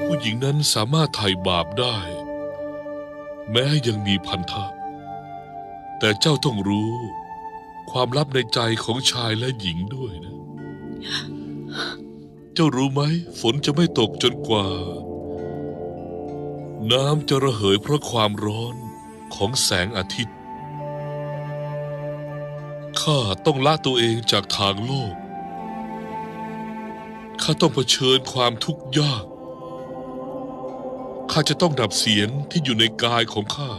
ผู้หญิงนั้นสามารถไถ่บาปได้แม้ยังมีพันธะแต่เจ้าต้องรู้ความลับในใจของชายและหญิงด้วยนะเจ้ารู้ไหมฝนจะไม่ตกจนกว่าน้ำจะระเหยเพราะความร้อนของแสงอาทิตย์ข้าต้องละตัวเองจากทางโลกข้าต้องเผชิญความทุกข์ยากข้าจะต้องดับเสียงที่อยู่ในกายของข้า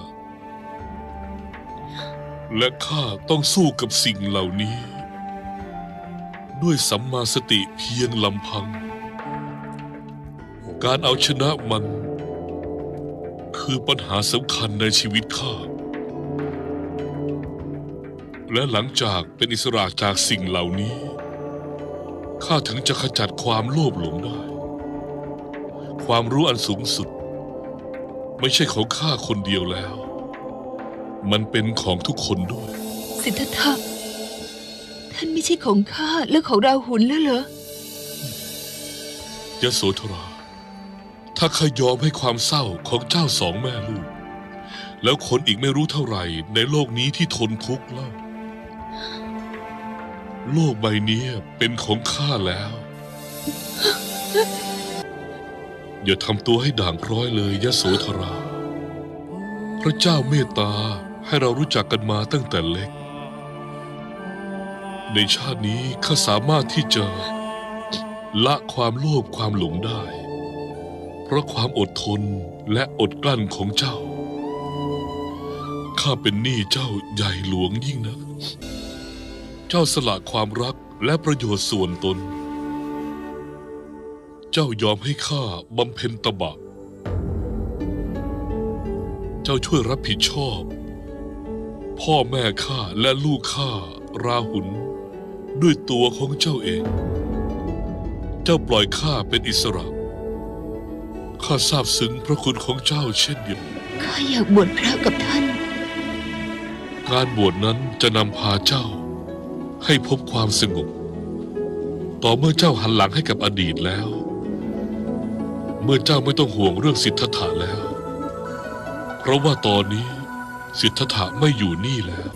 และข้าต้องสู้กับสิ่งเหล่านี้ด้วยสัมมาสติเพียงลำพังการเอาชนะมันคือปัญหาสำคัญในชีวิตข้าและหลังจากเป็นอิสระจากสิ่งเหล่านี้ข้าถึงจะขจัดความโลภหลงได้ความรู้อันสูงสุดไม่ใช่ของข้าคนเดียวแล้วมันเป็นของทุกคนด้วยสิทธัตถะท่านไม่ใช่ของข้าและของราหุลแล้วเหรยโสธราถ้าข้ายอมให้ความเศร้าของเจ้าสองแม่ลูกแล้วคนอีกไม่รู้เท่าไหร่ในโลกนี้ที่ทนทุกข์แล้วโลกใบนี้เป็นของข้าแล้วอย่าทำตัวให้ด่างพร้อยเลยยโสธราพระเจ้าเมตตาให้เรารู้จักกันมาตั้งแต่เล็กในชาตินี้ข้าสามารถที่จะละความโลภความหลงได้เพราะความอดทนและอดกลั้นของเจ้าข้าเป็นหนี้เจ้าใหญ่หลวงยิ่งนักเจ้าสละความรักและประโยชน์ส่วนตนเจ้ายอมให้ข้าบำเพ็ญตบะเจ้าช่วยรับผิดชอบพ่อแม่ข้าและลูกข้าราหุลด้วยตัวของเจ้าเองเจ้าปล่อยข้าเป็นอิสระข้าซาบซึ้งพระคุณของเจ้าเช่นเดียวข้าอยากบวชพระกับท่านการบวชนั้นจะนำพาเจ้าให้พบความสงบต่อเมื่อเจ้าหันหลังให้กับอดีตแล้วเมื่อเจ้าไม่ต้องห่วงเรื่องสิทธัตถะแล้วเพราะว่าตอนนี้สิทธัตถะไม่อยู่นี่แล้ว